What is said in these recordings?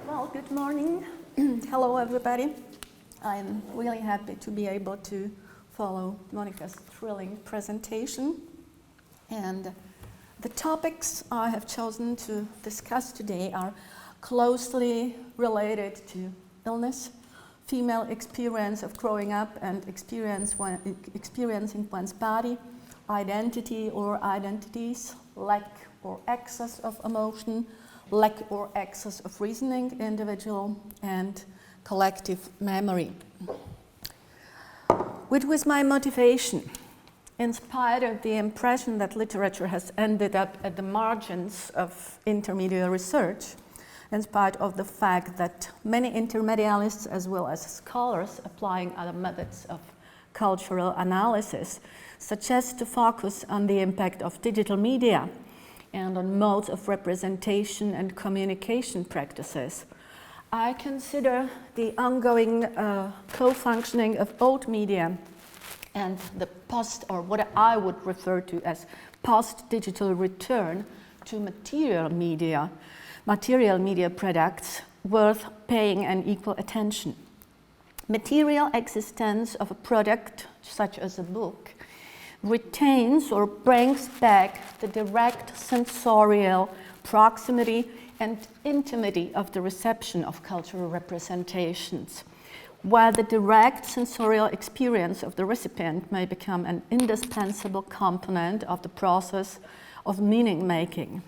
Well, good morning. Hello, everybody. I'm really happy to be able to follow Monica's thrilling presentation. And the topics I have chosen to discuss today are closely related to illness, female experience of growing up and experiencing one's body, identity or identities, lack or excess of emotion, lack or excess of reasoning, individual and collective memory. Which was my motivation? In spite of the impression that literature has ended up at the margins of intermediate research, in spite of the fact that many intermedialists as well as scholars applying other methods of cultural analysis suggest to focus on the impact of digital media and on modes of representation and communication practices, I consider the ongoing co-functioning of old media and the or what I would refer to as post-digital return to material media products worth paying an equal attention. Material existence of a product, such as a book, retains or brings back the direct sensorial proximity and intimacy of the reception of cultural representations, while the direct sensorial experience of the recipient may become an indispensable component of the process of meaning-making.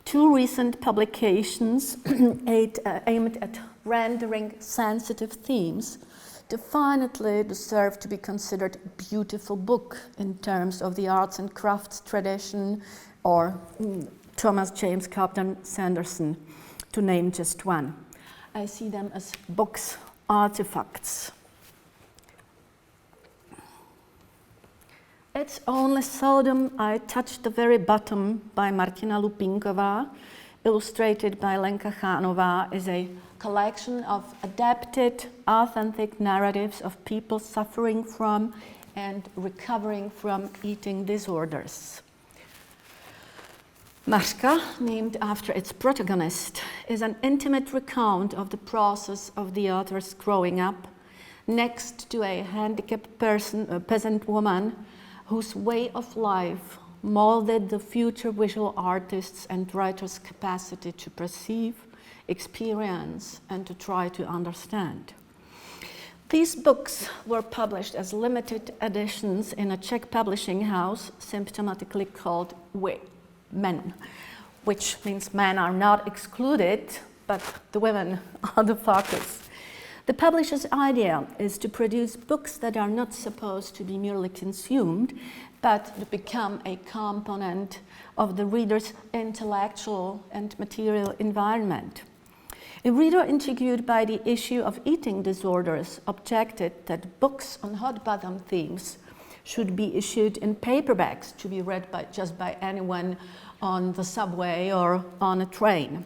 Two recent publications aimed at rendering sensitive themes definitely deserve to be considered a beautiful book in terms of the arts and crafts tradition, or Thomas James Cobden Sanderson, to name just one. I see them as books, artifacts. It's only seldom I touch the very bottom by Martina Lupinková, illustrated by Lenka Chánová, is a collection of adapted, authentic narratives of people suffering from and recovering from eating disorders. Mařka, named after its protagonist, is an intimate recount of the process of the author's growing up next to a handicapped peasant woman whose way of life molded the future visual artist's and writer's capacity to perceive, experience, and to try to understand. These books were published as limited editions in a Czech publishing house, symptomatically called Men, which means men are not excluded, but the women are the focus. The publisher's idea is to produce books that are not supposed to be merely consumed, but to become a component of the reader's intellectual and material environment. A reader interviewed by the issue of eating disorders objected that books on hot-button themes should be issued in paperbacks to be read just by anyone on the subway or on a train.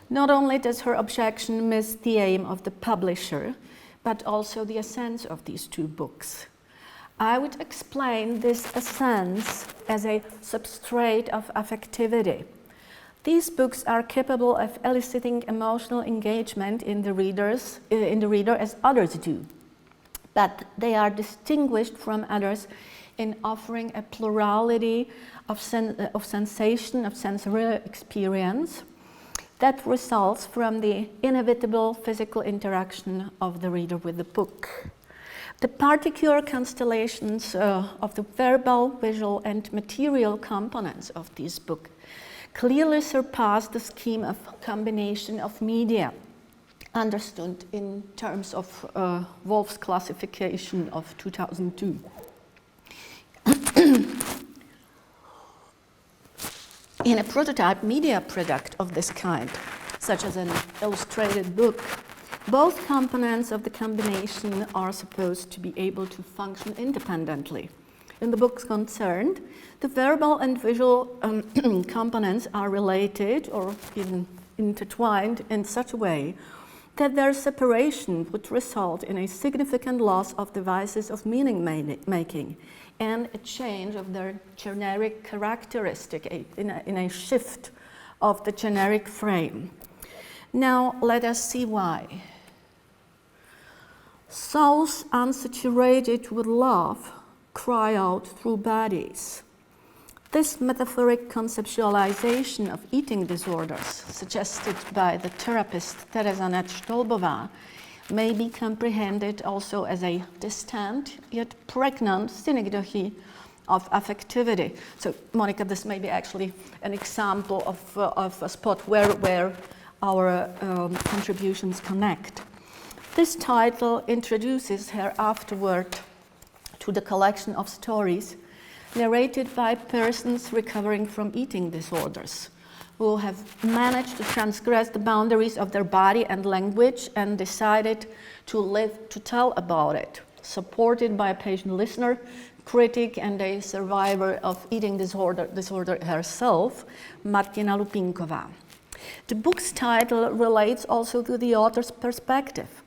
Not only does her objection miss the aim of the publisher, but also the essence of these two books. I would explain this essence as a substrate of affectivity. These books are capable of eliciting emotional engagement in the reader as others do, but they are distinguished from others in offering a plurality of sensation, of sensorial experience that results from the inevitable physical interaction of the reader with the book. The particular constellations of the verbal, visual, and material components of this book clearly surpass the scheme of combination of media, understood in terms of Wolf's classification of 2002. In a prototype media product of this kind, such as an illustrated book, both components of the combination are supposed to be able to function independently. In the books concerned, the verbal and visual components are related or even intertwined in such a way that their separation would result in a significant loss of devices of meaning making and a change of their generic characteristic, in a shift of the generic frame. Now let us see why. Souls unsaturated with love cry out through bodies. This metaphoric conceptualization of eating disorders, suggested by the therapist Teresa Nečtolbová, may be comprehended also as a distant yet pregnant synecdoche of affectivity. So, Monica, this may be actually an example of a spot where our contributions connect. This title introduces her afterward to the collection of stories narrated by persons recovering from eating disorders, who have managed to transgress the boundaries of their body and language and decided to live to tell about it, supported by a patient listener, critic, and a survivor of eating disorder herself, Martina Lupínková. The book's title relates also to the author's perspective.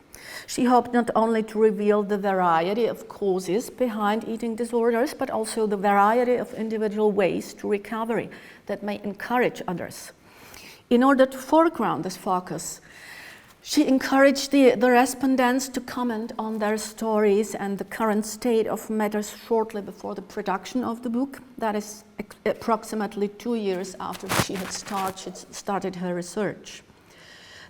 She hoped not only to reveal the variety of causes behind eating disorders, but also the variety of individual ways to recovery that may encourage others. In order to foreground this focus, she encouraged the respondents to comment on their stories and the current state of matters shortly before the production of the book, that is approximately 2 years after she had started her research.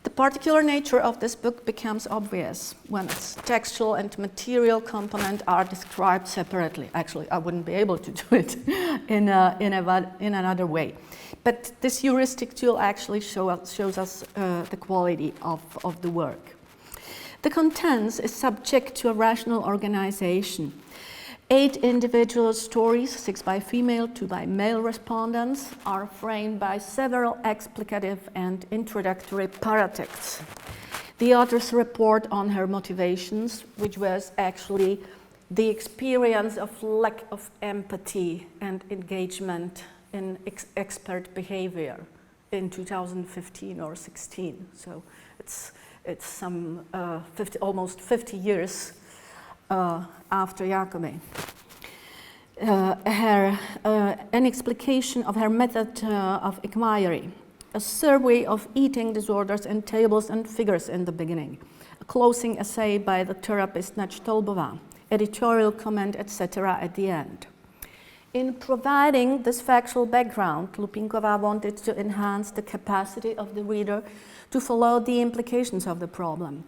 The particular nature of this book becomes obvious when its textual and material component are described separately. Actually, I wouldn't be able to do it in another way. But this heuristic tool actually shows us the quality of the work. The contents is subject to a rational organization. 8 individual stories, 6 by female, 2 by male respondents, are framed by several explicative and introductory paratexts. The author's report on her motivations, which was actually the experience of lack of empathy and engagement in expert behavior in 2015 or 16. So it's some almost 50 years after Jacobi. An explication of her method of inquiry, a survey of eating disorders in tables and figures in the beginning, a closing essay by the therapist Nečtolbová, editorial comment, etc. at the end. In providing this factual background, Lupínková wanted to enhance the capacity of the reader to follow the implications of the problem.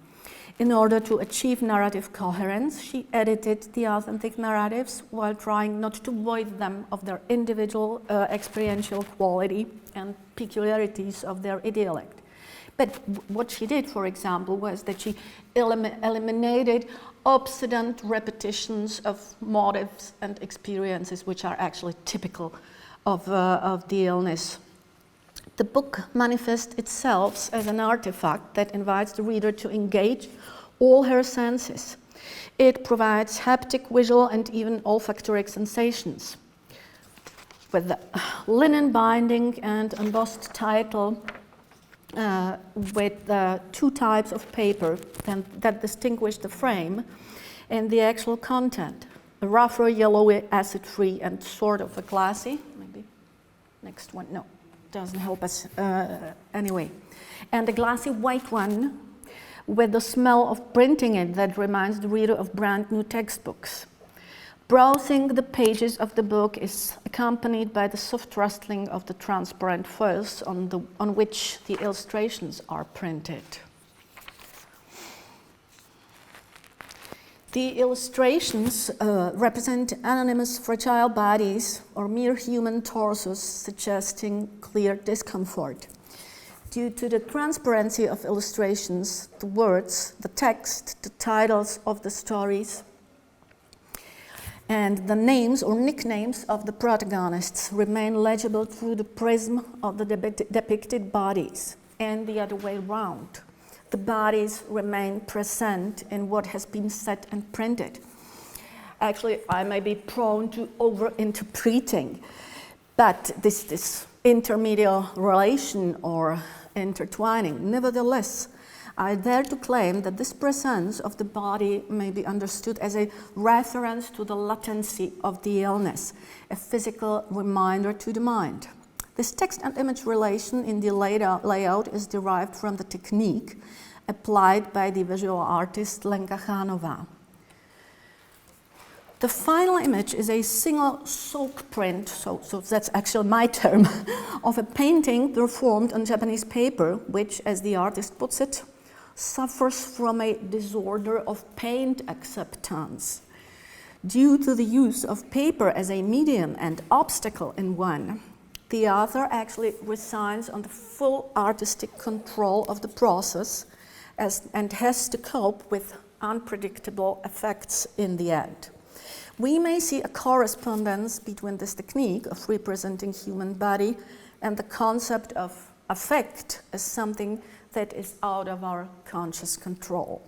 In order to achieve narrative coherence, she edited the authentic narratives while trying not to void them of their individual experiential quality and peculiarities of their idiolect. But what she did, for example, was that she eliminated obstinate repetitions of motives and experiences which are actually typical of the illness. The book manifests itself as an artifact that invites the reader to engage all her senses. It provides haptic, visual, and even olfactory sensations. With the linen binding and embossed title, with 2 types of paper that distinguish the frame and the actual content, a rougher, yellowy, acid-free, and sort of a glassy. Maybe next one, no. Doesn't help us anyway. And a glassy white one with the smell of printing it that reminds the reader of brand new textbooks. Browsing the pages of the book is accompanied by the soft rustling of the transparent foils on which the illustrations are printed. The illustrations represent anonymous fragile bodies or mere human torsos, suggesting clear discomfort. Due to the transparency of illustrations, the words, the text, the titles of the stories, and the names or nicknames of the protagonists remain legible through the prism of the depicted bodies, and the other way around. The bodies remain present in what has been said and printed. Actually, I may be prone to over-interpreting, but this intermediate relation or intertwining, nevertheless, I dare to claim that this presence of the body may be understood as a reference to the latency of the illness, a physical reminder to the mind. This text and image relation in the layout is derived from the technique applied by the visual artist Lenka Chánová. The final image is a single soak print, so that's actually my term, of a painting performed on Japanese paper, which, as the artist puts it, suffers from a disorder of paint acceptance. Due to the use of paper as a medium and obstacle in one, the author actually resigns on the full artistic control of the process and has to cope with unpredictable effects in the end. We may see a correspondence between this technique of representing human body and the concept of affect as something that is out of our conscious control.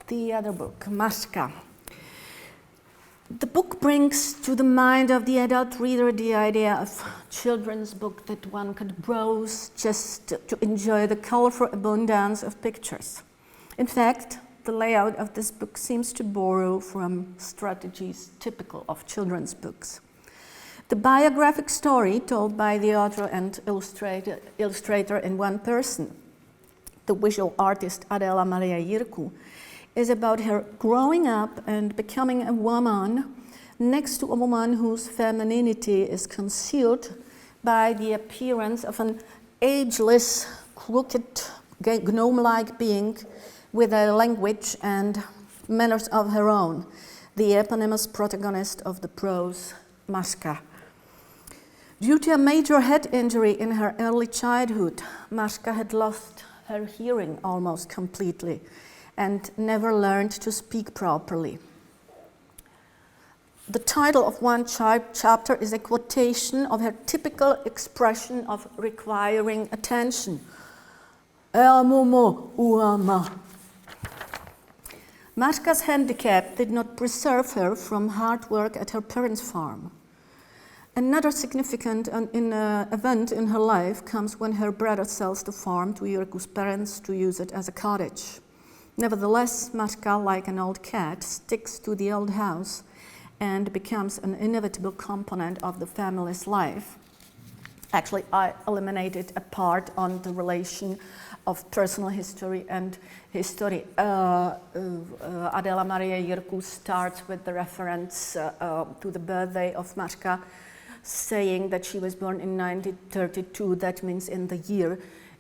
The other book, Maska. The book brings to the mind of the adult reader the idea of a children's book that one could browse just to enjoy the colorful abundance of pictures. In fact, the layout of this book seems to borrow from strategies typical of children's books. The biographic story told by the author and illustrator in one person, the visual artist Adela Maria Jirku, is about her growing up and becoming a woman next to a woman whose femininity is concealed by the appearance of an ageless, crooked, gnome-like being with a language and manners of her own, the eponymous protagonist of the prose Maska. Due to a major head injury in her early childhood, Maska had lost her hearing almost completely and never learned to speak properly. The title of one chapter is a quotation of her typical expression of requiring attention. Maska's handicap did not preserve her from hard work at her parents' farm. Another significant event in her life comes when her brother sells the farm to Jirku's parents to use it as a cottage. Nevertheless, Maska, like an old cat, sticks to the old house and becomes an inevitable component of the family's life. Actually, I eliminated a part on the relation of personal history and history. Adela Maria Jirku starts with the reference to the birthday of Maska, saying that she was born in 1932. That means in the year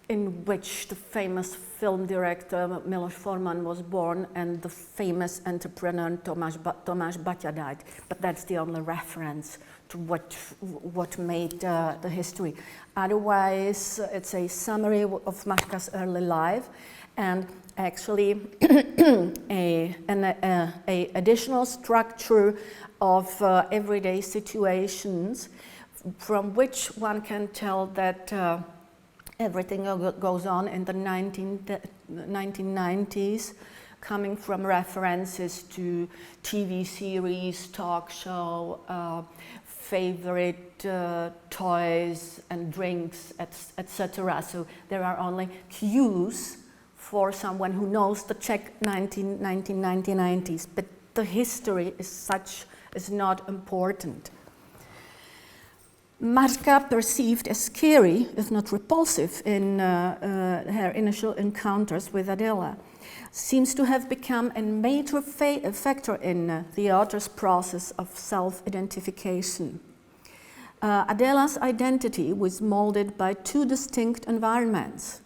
in which the famous film director Miloš Forman was born and the famous entrepreneur Tomáš Baťa died. But that's the only reference to what made the history. Otherwise, it's a summary of Maska's early life, and actually a additional structure of everyday situations from which one can tell that everything goes on in the 1990s, coming from references to TV series, talk show, favorite toys and drinks, etc. So there are only cues for someone who knows the Czech 1990s, but the history is not important. Maska, perceived as scary, if not repulsive, in her initial encounters with Adela, seems to have become a major factor in the author's process of self-identification. Adela's identity was molded by two distinct environments: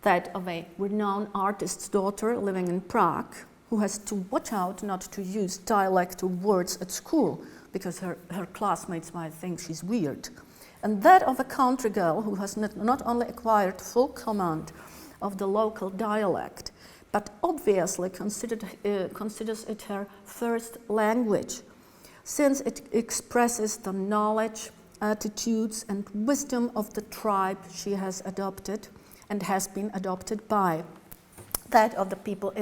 that of a renowned artist's daughter living in Prague, who has to watch out not to use dialect or words at school because her classmates might think she's weird, and that of a country girl who has not only acquired full command of the local dialect, but obviously considers it her first language, since it expresses the knowledge, attitudes, and wisdom of the tribe she has adopted and has been adopted by, that of the people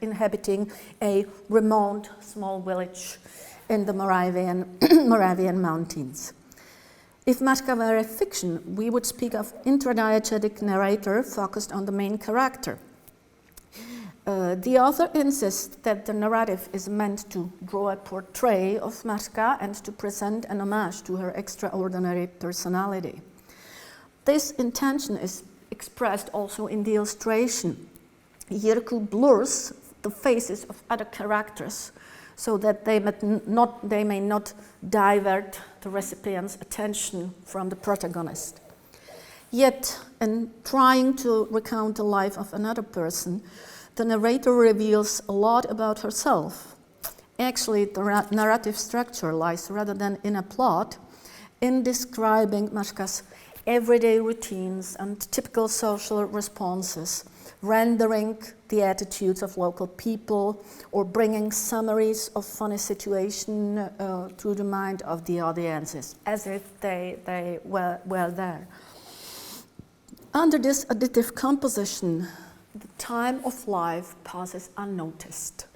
inhabiting a remote small village in the Moravian mountains. If Maska were a fiction, we would speak of intradiegetic narrator focused on the main character. The author insists that the narrative is meant to draw a portrait of Mařka and to present an homage to her extraordinary personality. This intention is expressed also in the illustration. Jirku blurs the faces of other characters so that they may not divert the recipient's attention from the protagonist. Yet, in trying to recount the life of another person, the narrator reveals a lot about herself. Actually, the narrative structure lies, rather than in a plot, in describing Mařka's everyday routines and typical social responses, rendering the attitudes of local people or bringing summaries of funny situations to the mind of the audiences, as if they were there. Under this additive composition, the time of life passes unnoticed.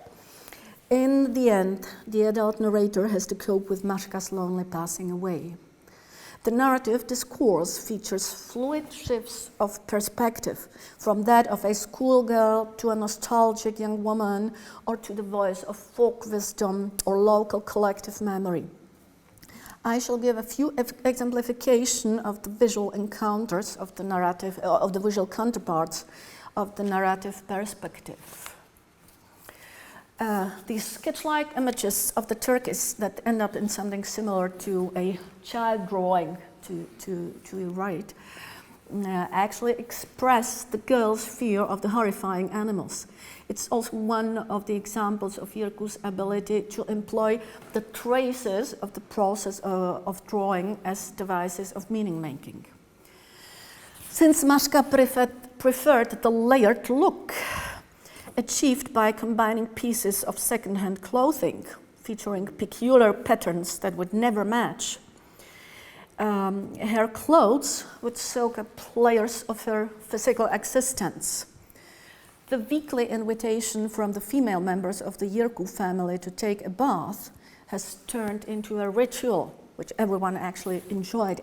In the end, the adult narrator has to cope with Mařka's lonely passing away. The narrative discourse features fluid shifts of perspective, from that of a schoolgirl to a nostalgic young woman, or to the voice of folk wisdom or local collective memory. I shall give a few exemplification of the visual encounters of the narrative, of the visual counterparts of the narrative perspective. These sketch-like images of the turkeys that end up in something similar to a child drawing to your right actually express the girl's fear of the horrifying animals. It's also one of the examples of Jirku's ability to employ the traces of the process of drawing as devices of meaning-making. Since Mařka preferred the layered look achieved by combining pieces of second-hand clothing featuring peculiar patterns that would never match, her clothes would soak up layers of her physical existence. The weekly invitation from the female members of the Jirku family to take a bath has turned into a ritual, which everyone actually enjoyed,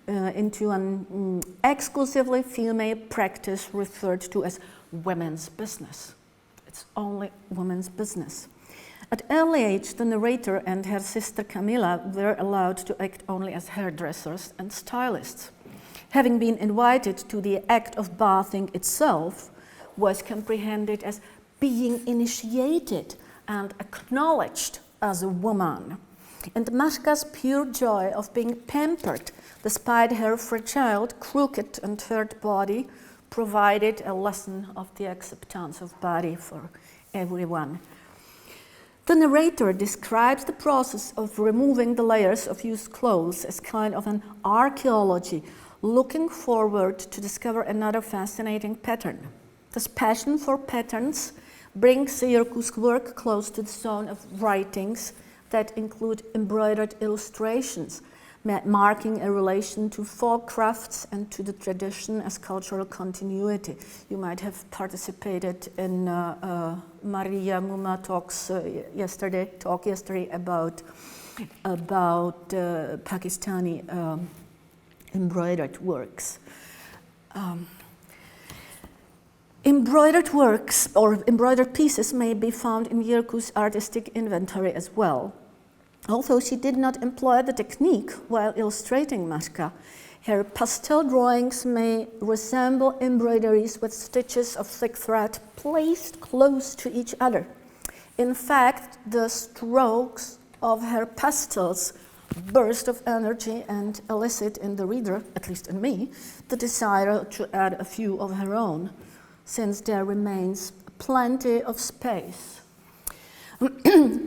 into an exclusively female practice referred to as women's business. It's only women's business. At early age, the narrator and her sister Camilla were allowed to act only as hairdressers and stylists. Having been invited to the act of bathing itself was comprehended as being initiated and acknowledged as a woman. And Mařka's pure joy of being pampered, despite her fragile, crooked and hurt body, provided a lesson of the acceptance of body for everyone. The narrator describes the process of removing the layers of used clothes as kind of an archaeology, looking forward to discover another fascinating pattern. This passion for patterns brings Jirku's work close to the zone of writings that include embroidered illustrations, marking a relation to folk crafts and to the tradition as cultural continuity. You might have participated in Maria Muma talks yesterday about Pakistani embroidered works. Embroidered works or embroidered pieces may be found in Jirku's artistic inventory as well. Although she did not employ the technique while illustrating Mařka, her pastel drawings may resemble embroideries with stitches of thick thread placed close to each other. In fact, the strokes of her pastels burst of energy and elicit in the reader, at least in me, the desire to add a few of her own, since there remains plenty of space.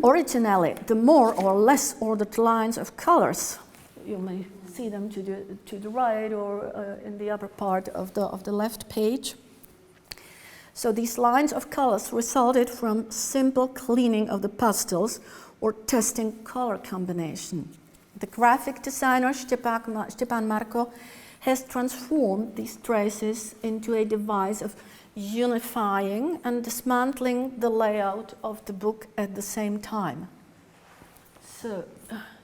Originally, the more or less ordered lines of colors, you may see them to the right or in the upper part of the left page. So these lines of colors resulted from simple cleaning of the pastels or testing color combination. The graphic designer Stepan Marko has transformed these traces into a device of unifying and dismantling the layout of the book at the same time. So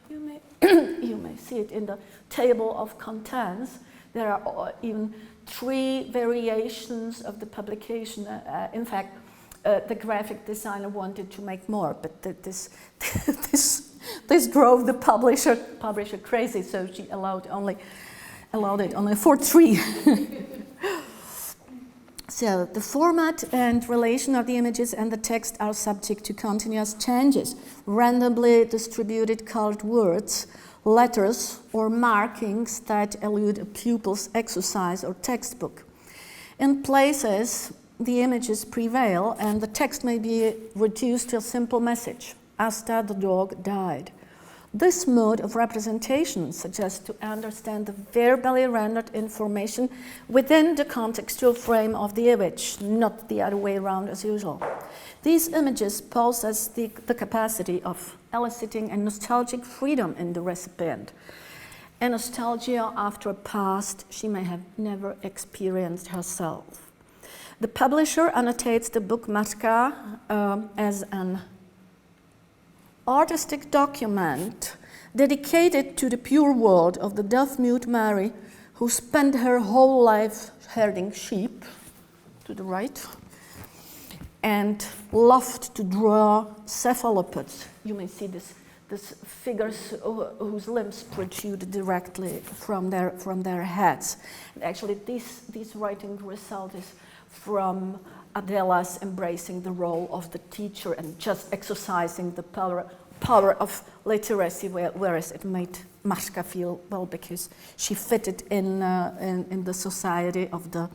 you may see it in the table of contents. There are even 3 variations of the publication. In fact, the graphic designer wanted to make more, but this drove the publisher crazy, so she allowed it only for 3. So the format and relation of the images and the text are subject to continuous changes, randomly distributed colored words, letters, or markings that elude a pupil's exercise or textbook. In places, the images prevail and the text may be reduced to a simple message, Asta the dog died. This mode of representation suggests to understand the verbally rendered information within the contextual frame of the image, not the other way around as usual. These images possess the capacity of eliciting a nostalgic freedom in the recipient, a nostalgia after a past she may have never experienced herself. The publisher annotates the book Matka as an artistic document dedicated to the pure world of the deaf-mute Mary who spent her whole life herding sheep, to the right, and loved to draw cephalopods. You may see these figures whose limbs protrude directly from their heads. And actually, this writing result is from Adela's embracing the role of the teacher and just exercising the power of literacy, whereas it made Matka feel well because she fitted in the society of the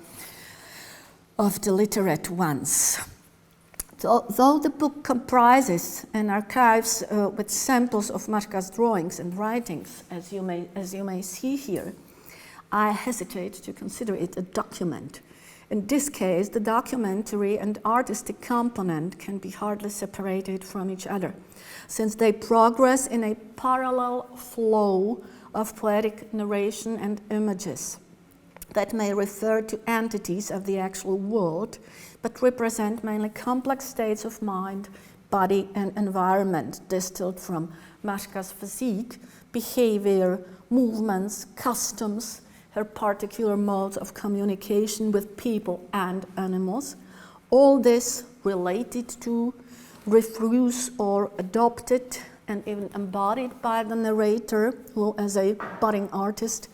literate ones. Though the book comprises an archives with samples of Matka's drawings and writings, as you may see here, I hesitate to consider it a document. In this case, the documentary and artistic component can be hardly separated from each other, since they progress in a parallel flow of poetic narration and images that may refer to entities of the actual world, but represent mainly complex states of mind, body, and environment distilled from Matka's physique, behavior, movements, customs, her particular modes of communication with people and animals, all this related to, refused or adopted, and even embodied by the narrator, who as a budding artist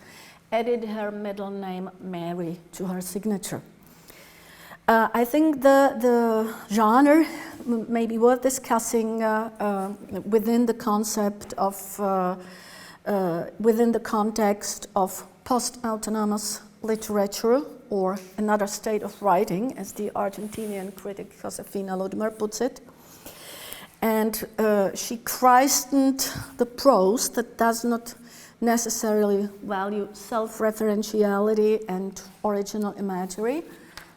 added her middle name Mary to her signature. I think the genre may be worth discussing within the concept of, within the context of post-autonomous literature, or another state of writing, as the Argentinian critic Josefina Ludmer puts it. And she christened the prose that does not necessarily value self-referentiality and original imagery,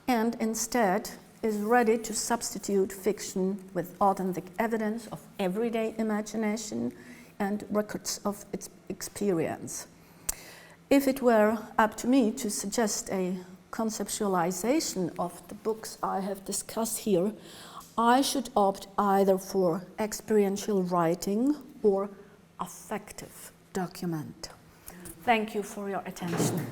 and instead is ready to substitute fiction with authentic evidence of everyday imagination and records of its experience. If it were up to me to suggest a conceptualization of the books I have discussed here, I should opt either for experiential writing or affective document. Thank you for your attention.